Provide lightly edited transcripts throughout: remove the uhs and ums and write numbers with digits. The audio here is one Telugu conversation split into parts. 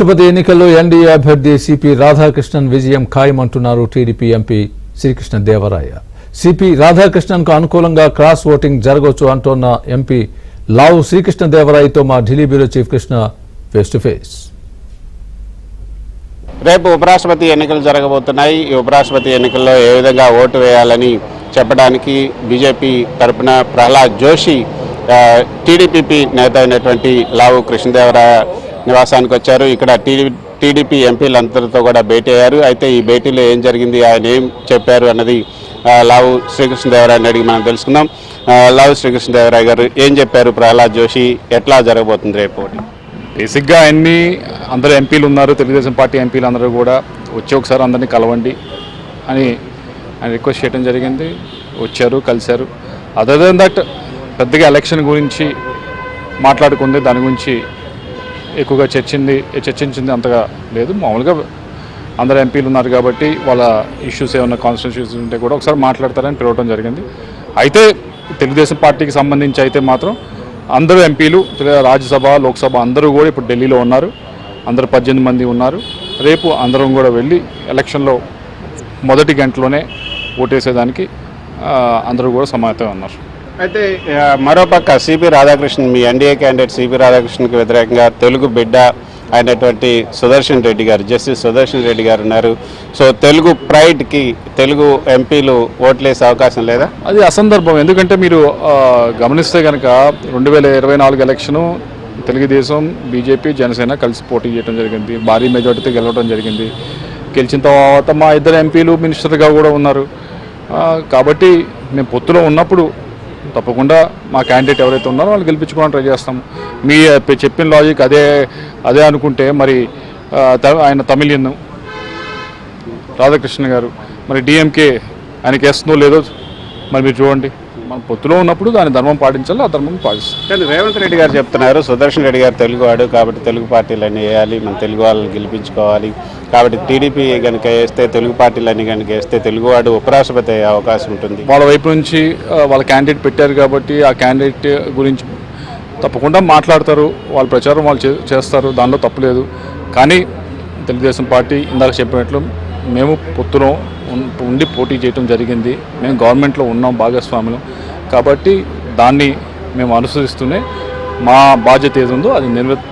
రాష్ట్రపతి ఎన్నికల్లో ఎన్డీఏ అభ్యర్థి సిపి రాధాకృష్ణన్ విజయం ఖాయమంటున్నారు టీడీపీ ఎంపీ శ్రీకృష్ణదేవరాయ. సిపి రాధాకృష్ణన్కు అనుకూలంగా క్రాస్ ఓటింగ్ జరగవచ్చు అంటోన్న ఎంపీ లావు శ్రీకృష్ణదేవరాయతో మా Delhi bureau chief Krishna face to face. రేపు ఉపరాష్ట్రపతి ఎన్నికలు జరగబోతున్నాయి. ఈ ఉపరాష్ట్రపతి ఎన్నికల్లో ఏ విధంగా ఓటు వేయాలని చెప్పడానికి బీజేపీ తరపున ప్రహ్లాద్ జోషి టీడీపీ నేత అయినటువంటి లావు కృష్ణదేవరాయ నివాసానికి వచ్చారు. ఇక్కడ టీడీపీ ఎంపీలందరితో కూడా భేటీ అయ్యారు. అయితే ఈ భేటీలో ఏం జరిగింది, ఆయన ఏం చెప్పారు అన్నది లావు శ్రీకృష్ణదేవరాయని అడిగి మనం తెలుసుకుందాం. లావు శ్రీకృష్ణదేవరాయ గారు ఏం చెప్పారు, ప్రహ్లాద్ జోషి ఎట్లా జరగబోతుంది రేపు? బేసిక్గా అందరూ ఎంపీలు ఉన్నారు, తెలుగుదేశం పార్టీ ఎంపీలు అందరూ కూడా వచ్చి ఒకసారి అందరినీ కలవండి అని ఆయన రిక్వెస్ట్ చేయడం జరిగింది. వచ్చారు, కలిశారు. అదర్ దెన్ దట్ పెద్దగా ఎలక్షన్ గురించి మాట్లాడుకుంది, దాని గురించి ఎక్కువగా చర్చించింది అంతగా లేదు. మామూలుగా అందరు ఎంపీలు ఉన్నారు కాబట్టి వాళ్ళ ఇష్యూస్ ఏమన్నా కాన్స్టిట్యూషన్స్ ఉంటే కూడా ఒకసారి మాట్లాడతారని పిలవడం జరిగింది. అయితే తెలుగుదేశం పార్టీకి సంబంధించి అయితే మాత్రం అందరూ ఎంపీలు రాజ్యసభ, లోక్సభ అందరూ కూడా ఇప్పుడు ఢిల్లీలో ఉన్నారు. అందరూ 18 మంది ఉన్నారు. రేపు అందరం కూడా వెళ్ళి ఎలక్షన్లో మొదటి గంటలోనే ఓటేసేదానికి అందరూ కూడా సమాయత్తం ఉన్నారు. అయితే మరోపక్క సిపి రాధాకృష్ణన్, మీ ఎన్డీఏ క్యాండిడేట్ సిపి రాధాకృష్ణన్కి వ్యతిరేకంగా తెలుగు బిడ్డ అయినటువంటి సుదర్శన్ రెడ్డి గారు, జస్టిస్ సుదర్శన్ రెడ్డి గారు ఉన్నారు. సో తెలుగు ప్రైడ్కి తెలుగు ఎంపీలు ఓట్లేసే అవకాశం లేదా? అది అసందర్భం. ఎందుకంటే మీరు గమనిస్తే కనుక 2024 ఎలక్షను తెలుగుదేశం, బీజేపీ, జనసేన కలిసి పోటీ చేయడం జరిగింది. భారీ మెజార్టీతో గెలవడం జరిగింది. గెలిచిన తర్వాత మా ఇద్దరు ఎంపీలు మినిస్టర్గా కూడా ఉన్నారు. కాబట్టి మేము పొత్తులో ఉన్నప్పుడు తప్పకుండా మా క్యాండిడేట్ ఎవరైతే ఉన్నారో వాళ్ళు గెలిపించుకోవడానికి ట్రై చేస్తాము. మీ చెప్పిన లాజిక్ అదే అనుకుంటే మరి ఆయన తమిళియన్ రాధాకృష్ణ గారు మరి డిఎంకే ఆయనకి వేస్తుందో లేదో మరి మీరు చూడండి. మన పొత్తులో ఉన్నప్పుడు దాని ధర్మం పాటించాలి, ఆ ధర్మం పాటిస్తాం. కానీ రేవంత్ రెడ్డి గారు చెప్తున్నారు, సుదర్శన్ రెడ్డి గారు తెలుగువాడు కాబట్టి తెలుగు పార్టీలన్నీ వేయాలి, మన తెలుగు వాళ్ళని గెలిపించుకోవాలి. కాబట్టి టీడీపీ కనుక వేస్తే, తెలుగు పార్టీలన్నీ కనుక వేస్తే తెలుగువాడు ఉపరాష్ట్రపతి అయ్యే అవకాశం ఉంటుంది. వాళ్ళ వైపు నుంచి వాళ్ళ క్యాండిడేట్ పెట్టారు కాబట్టి ఆ క్యాండిడేట్ గురించి తప్పకుండా మాట్లాడతారు, వాళ్ళ ప్రచారం వాళ్ళు చేస్తారు, దానిలో తప్పులేదు. కానీ తెలుగుదేశం పార్టీ ఇందాక చెప్పినట్లు మేము పొత్తులో ఉండి పోటీ చేయడం జరిగింది. మేము గవర్నమెంట్లో ఉన్నాం, భాగస్వాములు. కాబట్టి దాన్ని మేము అనుసరిస్తూనే మా బాధ్యత ఏది ఉందో అది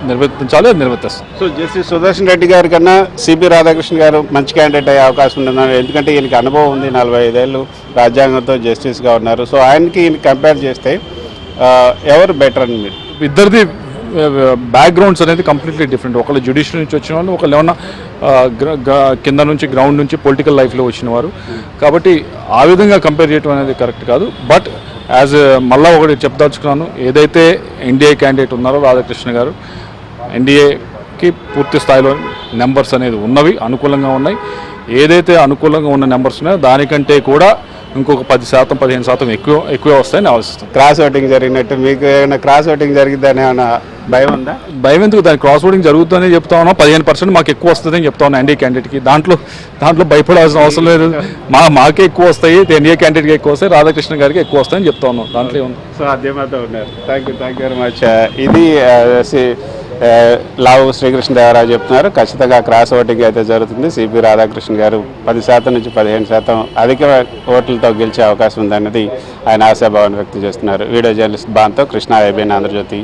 నిర్వర్తించాలి, అది నిర్వర్తిస్తాం. సో జస్టిస్ సుదర్శన్ రెడ్డి గారి కన్నా సిపి రాధాకృష్ణ గారు మంచి క్యాండిడేట్ అయ్యే అవకాశం ఉందన్నారు. ఎందుకంటే ఈయనకి అనుభవం ఉంది, 45 ఏళ్ళు రాజ్యాంగంతో జస్టిస్గా ఉన్నారు. సో ఆయనకి ఈయన కంపేర్ చేస్తే ఎవరు బెటర్ అని మీరు? ఇద్దరిది బ్యాక్గ్రౌండ్స్ అనేది కంప్లీట్లీ డిఫరెంట్. ఒకళ్ళు జ్యుడిషియల్ నుంచి వచ్చిన వాళ్ళు, ఒకళ్ళు ఏమన్నా కింద నుంచి గ్రౌండ్ నుంచి పొలిటికల్ లైఫ్లో వచ్చిన వారు. కాబట్టి ఆ విధంగా కంపేర్ చేయడం అనేది కరెక్ట్ కాదు. బట్ మళ్ళీ ఒకటి చెప్పదలుచుకున్నాను, ఏదైతే ఎన్డీఏ క్యాండిడేట్ ఉన్నారో రాధాకృష్ణ గారు, ఎన్డీఏకి పూర్తి స్థాయిలో నెంబర్స్ అనేది ఉన్నవి, అనుకూలంగా ఉన్నాయి. ఏదైతే అనుకూలంగా ఉన్న నెంబర్స్ ఉన్నాయో దానికంటే కూడా ఇంకొక 10%, 15% ఎక్కువ వస్తాయని ఆలోచిస్తాం. క్రాస్ ఓటింగ్ జరిగినట్టు మీకు ఏమైనా క్రాస్ ఓటింగ్ జరిగిద్దని ఏమైనా భయం ఉందా? భయం ఎందుకు, దాని క్రాస్ ఓటింగ్ జరుగుతుందని చెప్తా ఉన్నాం. 15% మాకు ఎక్కువ వస్తుందని చెప్తా ఉన్నాం ఎన్డీఏ క్యాండిడేట్కి. దాంట్లో భయపడాల్సిన అవసరం లేదు. మాకే ఎక్కువ వస్తాయి, ఎన్డీఏ క్యాండిడేట్కి ఎక్కువ వస్తాయి, రాధాకృష్ణ గారికి ఎక్కువ వస్తాయని చెప్తా ఉన్నాం. దాంట్లో ఉంది. సో అదేమాతో ఉన్నారు. Thank you very much. ఇది లావు శ్రీకృష్ణదేవరాయ చెప్తున్నారు. ఖచ్చితంగా క్రాస్ ఓటింగ్ అయితే జరుగుతుంది. సిపి రాధాకృష్ణ గారు 10% నుంచి 15% అధిక ఓట్లతో గెలిచే అవకాశం ఉందన్నది ఆయన ఆశాభావాన్ని వ్యక్తం చేస్తున్నారు. Video journalist బాన్తో Krishna, IBN Andhra Jyothi.